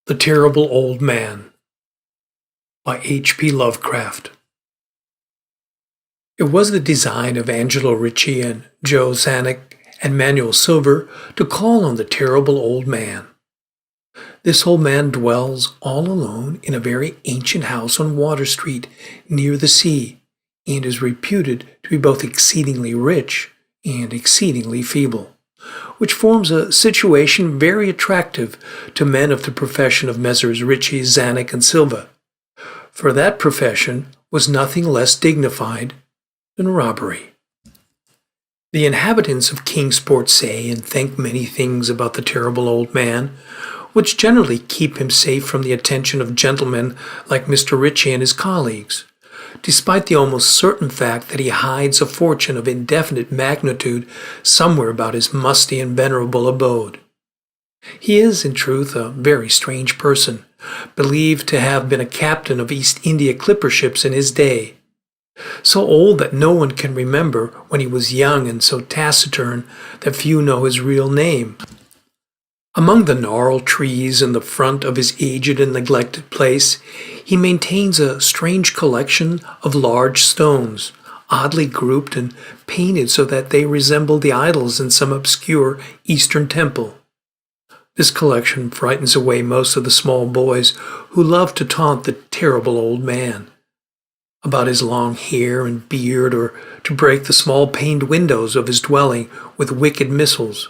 The Terrible Old Man by H.P. Lovecraft. It was the design of Angelo Ricci and Joe Zanuck and Manuel Silver to call on the terrible old man. This old man dwells all alone in a very ancient house on Water Street near the sea, and is reputed to be both exceedingly rich and exceedingly feeble, which forms a situation very attractive to men of the profession of Messrs. Ricci, Zanuck, and Silva, for that profession was nothing less dignified than robbery. The inhabitants of Kingsport say and think many things about the terrible old man, which generally keep him safe from the attention of gentlemen like Mr. Ricci and his colleagues, despite the almost certain fact that he hides a fortune of indefinite magnitude somewhere about his musty and venerable abode. He is, in truth, a very strange person, believed to have been a captain of East India clipper ships in his day, so old that no one can remember when he was young, and so taciturn that few know his real name. Among the gnarled trees in the front of his aged and neglected place, he maintains a strange collection of large stones, oddly grouped and painted so that they resemble the idols in some obscure Eastern temple. This collection frightens away most of the small boys who love to taunt the terrible old man about his long hair and beard, or to break the small paned windows of his dwelling with wicked missiles.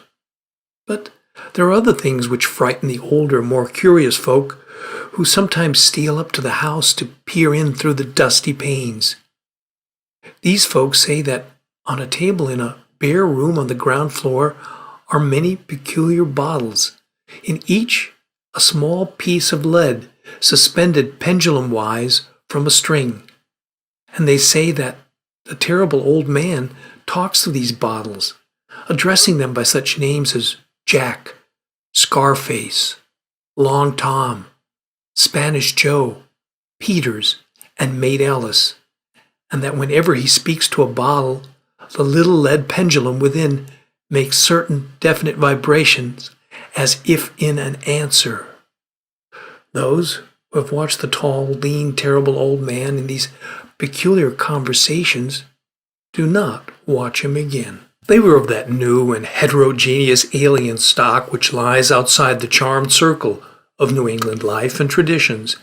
But there are other things which frighten the older, more curious folk, who sometimes steal up to the house to peer in through the dusty panes. These folks say that on a table in a bare room on the ground floor are many peculiar bottles, in each a small piece of lead suspended pendulum-wise from a string. And they say that the terrible old man talks to these bottles, addressing them by such names as Jack, Scarface, Long Tom, Spanish Joe, Peters, and Maid Alice, and that whenever he speaks to a bottle, the little lead pendulum within makes certain definite vibrations as if in an answer. Those who have watched the tall, lean, terrible old man in these peculiar conversations do not watch him again. They were of that new and heterogeneous alien stock which lies outside the charmed circle of New England life and traditions,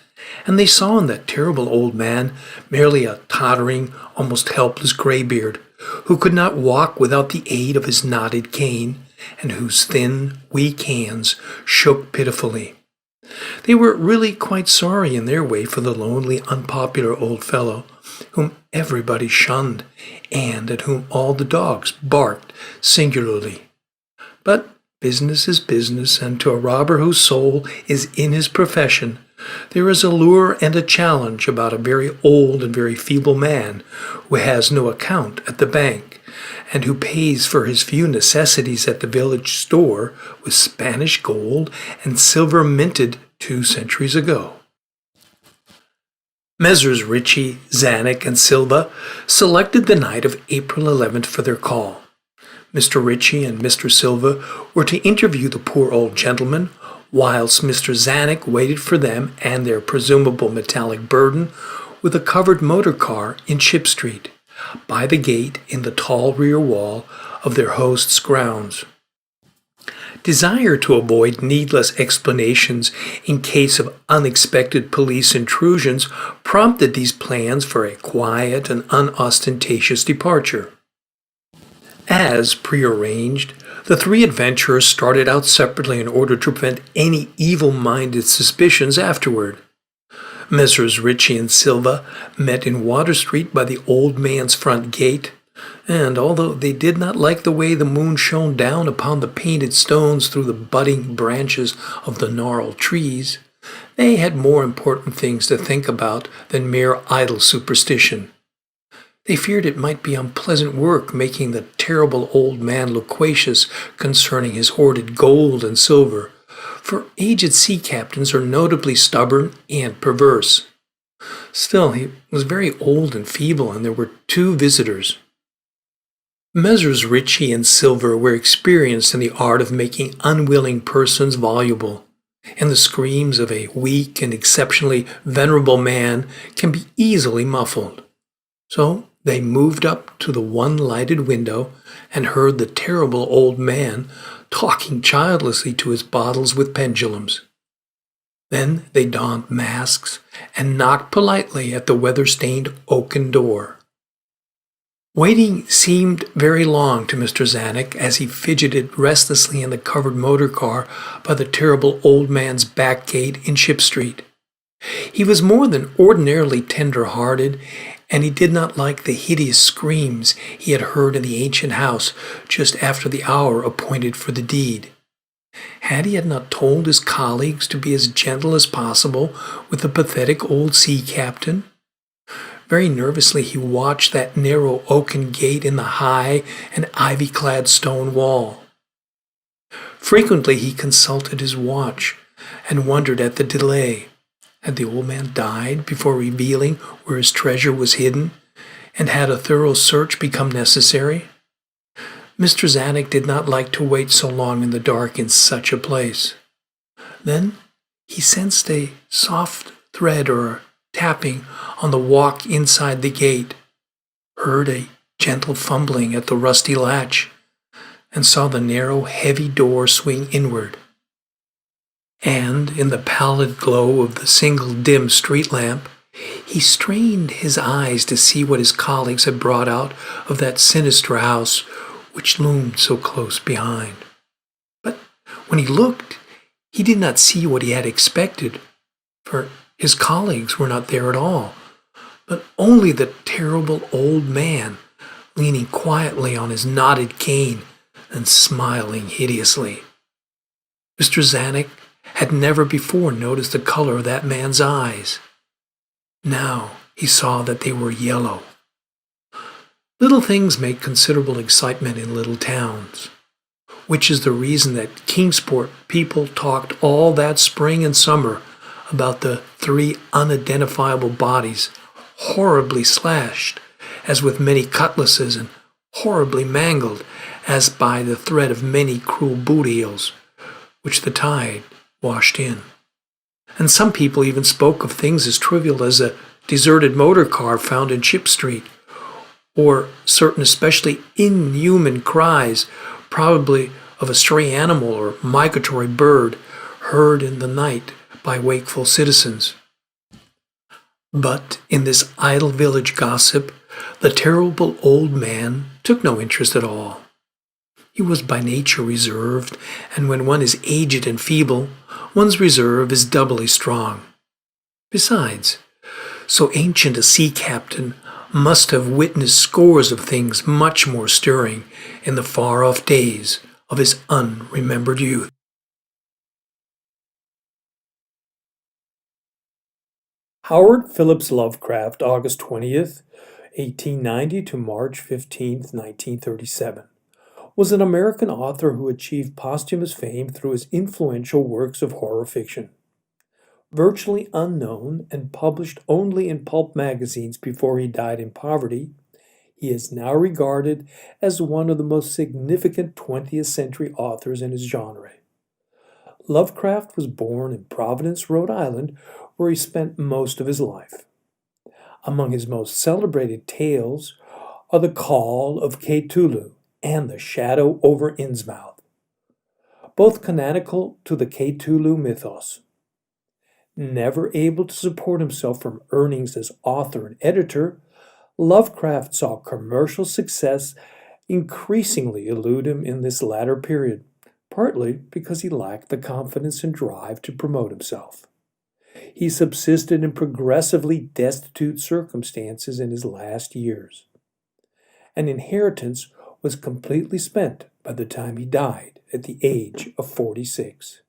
and they saw in that terrible old man merely a tottering, almost helpless graybeard, who could not walk without the aid of his knotted cane, and whose thin, weak hands shook pitifully. They were really quite sorry in their way for the lonely, unpopular old fellow, whom everybody shunned, and at whom all the dogs barked singularly. But business is business, and to a robber whose soul is in his profession, there is a lure and a challenge about a very old and very feeble man who has no account at the bank, and who pays for his few necessities at the village store with Spanish gold and silver minted 2 centuries ago. Messrs. Ricci, Zanuck, and Silva selected the night of April 11th for their call. Mr. Ricci and Mr. Silva were to interview the poor old gentleman, whilst Mr. Zanuck waited for them and their presumable metallic burden with a covered motor car in Ship Street, by the gate in the tall rear wall of their host's grounds. Desire to avoid needless explanations in case of unexpected police intrusions prompted these plans for a quiet and unostentatious departure. As prearranged, the 3 adventurers started out separately in order to prevent any evil-minded suspicions afterward. Messrs. Ricci and Silva met in Water Street by the old man's front gate, and although they did not like the way the moon shone down upon the painted stones through the budding branches of the gnarled trees, they had more important things to think about than mere idle superstition. They feared it might be unpleasant work making the terrible old man loquacious concerning his hoarded gold and silver, for aged sea captains are notably stubborn and perverse. Still, he was very old and feeble, and there were 2 visitors. Messrs. Ricci and Silver were experienced in the art of making unwilling persons voluble, and the screams of a weak and exceptionally venerable man can be easily muffled. So they moved up to the one lighted window and heard the terrible old man talking childlessly to his bottles with pendulums. Then they donned masks and knocked politely at the weather-stained oaken door. Waiting seemed very long to Mr. Zanuck as he fidgeted restlessly in the covered motor car by the terrible old man's back gate in Ship Street. He was more than ordinarily tender-hearted, and he did not like the hideous screams he had heard in the ancient house just after the hour appointed for the deed. Had he not told his colleagues to be as gentle as possible with the pathetic old sea captain? Very nervously he watched that narrow oaken gate in the high and ivy-clad stone wall. Frequently he consulted his watch and wondered at the delay. Had the old man died before revealing where his treasure was hidden, and had a thorough search become necessary? Mr. Zanuck did not like to wait so long in the dark in such a place. Then he sensed a soft thread or tapping on the walk inside the gate, heard a gentle fumbling at the rusty latch, and saw the narrow, heavy door swing inward. And in the pallid glow of the single dim street lamp, he strained his eyes to see what his colleagues had brought out of that sinister house which loomed so close behind. But when he looked, he did not see what he had expected, for his colleagues were not there at all, but only the terrible old man, leaning quietly on his knotted cane and smiling hideously. Mr. Zanuck had never before noticed the color of that man's eyes. Now he saw that they were yellow. Little things make considerable excitement in little towns, which is the reason that Kingsport people talked all that spring and summer about the 3 unidentifiable bodies, horribly slashed, as with many cutlasses, and horribly mangled, as by the thread of many cruel boot heels, which the tide washed in. And some people even spoke of things as trivial as a deserted motor car found in Ship Street, or certain especially inhuman cries, probably of a stray animal or migratory bird, heard in the night by wakeful citizens. But in this idle village gossip, the terrible old man took no interest at all. He was by nature reserved, and when one is aged and feeble, one's reserve is doubly strong. Besides, so ancient a sea captain must have witnessed scores of things much more stirring in the far-off days of his unremembered youth. Howard Phillips Lovecraft, August 20th, 1890 to March 15th, 1937, was an American author who achieved posthumous fame through his influential works of horror fiction. Virtually unknown and published only in pulp magazines before he died in poverty, he is now regarded as one of the most significant 20th century authors in his genre. Lovecraft was born in Providence, Rhode Island, where he spent most of his life. Among his most celebrated tales are The Call of Cthulhu and The Shadow over Innsmouth, both canonical to the Cthulhu mythos. Never able to support himself from earnings as author and editor, Lovecraft saw commercial success increasingly elude him in this latter period, partly because he lacked the confidence and drive to promote himself. He subsisted in progressively destitute circumstances in his last years. An inheritance was completely spent by the time he died at the age of 46.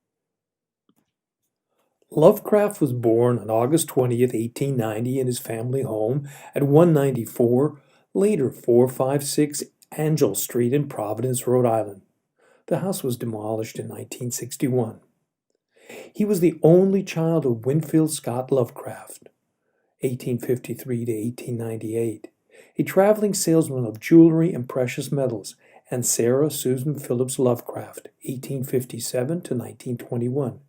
Lovecraft was born on August 20th, 1890 in his family home at 194, later 456 Angell Street in Providence, Rhode Island. The house was demolished in 1961. He was the only child of Winfield Scott Lovecraft, 1853 to 1898, a traveling salesman of jewelry and precious metals, and Sarah Susan Phillips Lovecraft, 1857 to 1921,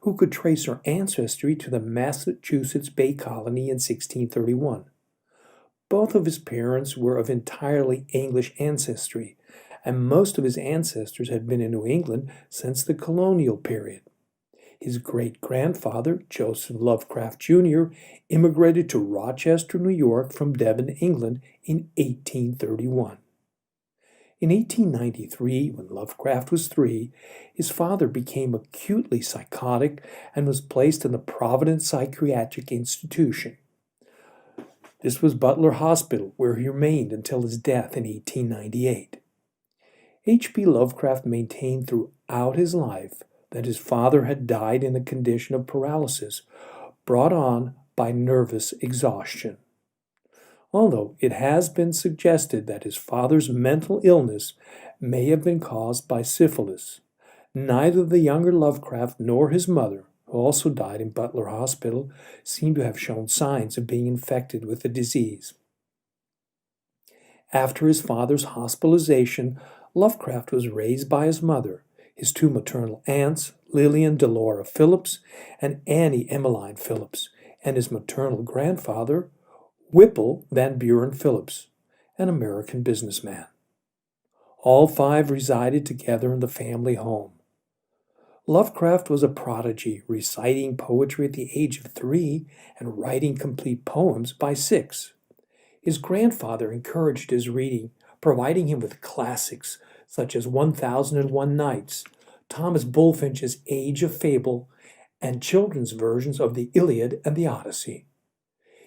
who could trace her ancestry to the Massachusetts Bay Colony in 1631. Both of his parents were of entirely English ancestry, and most of his ancestors had been in New England since the colonial period. His great-grandfather, Joseph Lovecraft Jr., immigrated to Rochester, New York from Devon, England in 1831. In 1893, when Lovecraft was 3, his father became acutely psychotic and was placed in the Providence Psychiatric Institution. This was Butler Hospital, where he remained until his death in 1898. H.P. Lovecraft maintained throughout his life that his father had died in a condition of paralysis brought on by nervous exhaustion. Although it has been suggested that his father's mental illness may have been caused by syphilis, neither the younger Lovecraft nor his mother, who also died in Butler Hospital, seem to have shown signs of being infected with the disease. After his father's hospitalization, Lovecraft was raised by his mother, his 2 maternal aunts, Lillian Delora Phillips and Annie Emmeline Phillips, and his maternal grandfather, Whipple Van Buren Phillips, an American businessman. All 5 resided together in the family home. Lovecraft was a prodigy, reciting poetry at the age of 3 and writing complete poems by 6. His grandfather encouraged his reading, providing him with classics such as 1001 Nights, Thomas Bulfinch's Age of Fable, and children's versions of the Iliad and the Odyssey.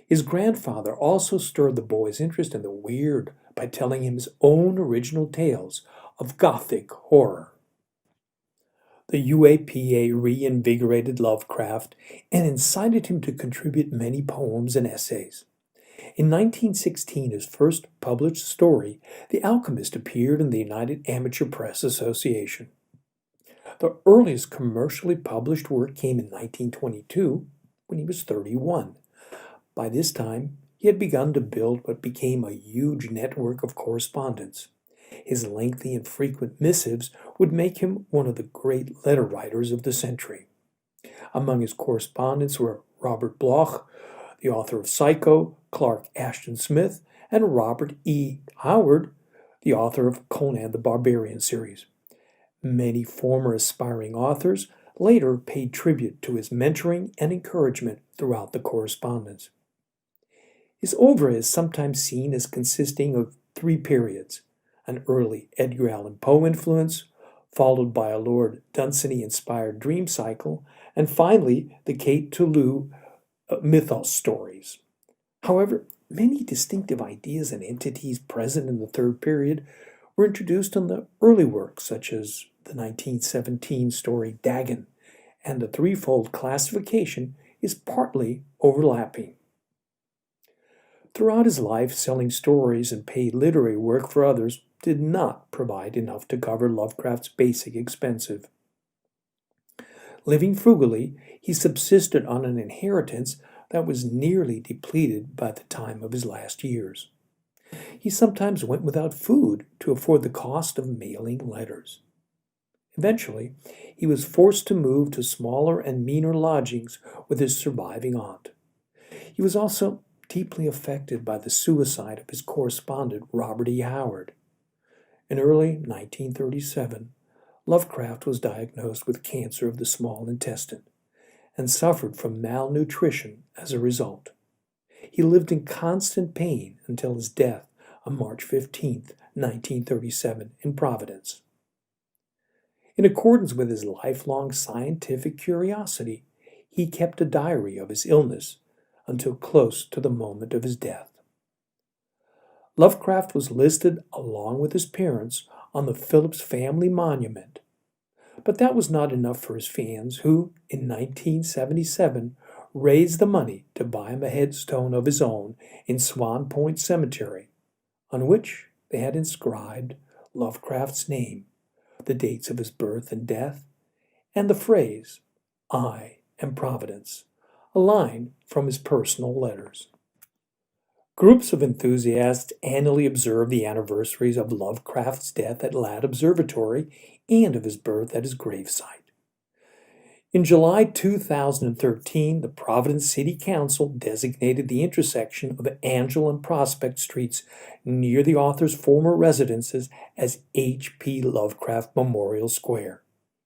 His grandfather also stirred the boy's interest in the weird by telling him his own original tales of Gothic horror. The UAPA reinvigorated Lovecraft and incited him to contribute many poems and essays. In 1916, his first published story, The Alchemist, appeared in the United Amateur Press Association. The earliest commercially published work came in 1922, when he was 31. By this time, he had begun to build what became a huge network of correspondence. His lengthy and frequent missives would make him one of the great letter writers of the century. Among his correspondents were Robert Bloch, the author of Psycho, Clark Ashton Smith, and Robert E. Howard, the author of Conan the Barbarian series. Many former aspiring authors later paid tribute to his mentoring and encouragement throughout the correspondence. His oeuvre is sometimes seen as consisting of 3 periods: an early Edgar Allan Poe influence, followed by a Lord Dunsany-inspired dream cycle, and finally the Kate Toulouse mythos stories. However, many distinctive ideas and entities present in the 3rd period were introduced in the early works, such as the 1917 story Dagon, and the threefold classification is partly overlapping. Throughout his life, selling stories and paid literary work for others did not provide enough to cover Lovecraft's basic expenses. Living frugally, he subsisted on an inheritance that was nearly depleted by the time of his last years. He sometimes went without food to afford the cost of mailing letters. Eventually, he was forced to move to smaller and meaner lodgings with his surviving aunt. He was also deeply affected by the suicide of his correspondent Robert E. Howard. In early 1937, Lovecraft was diagnosed with cancer of the small intestine and suffered from malnutrition as a result. He lived in constant pain until his death on March 15, 1937, in Providence. In accordance with his lifelong scientific curiosity, he kept a diary of his illness until close to the moment of his death. Lovecraft was listed along with his parents on the Phillips family monument, but that was not enough for his fans, who, in 1977, raised the money to buy him a headstone of his own in Swan Point Cemetery, on which they had inscribed Lovecraft's name, the dates of his birth and death, and the phrase, "I am Providence," a line from his personal letters. Groups of enthusiasts annually observe the anniversaries of Lovecraft's death at Ladd Observatory and of his birth at his gravesite. In July 2013, the Providence City Council designated the intersection of Angel and Prospect Streets near the author's former residences as H.P. Lovecraft Memorial Square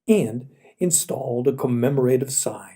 and installed a commemorative sign.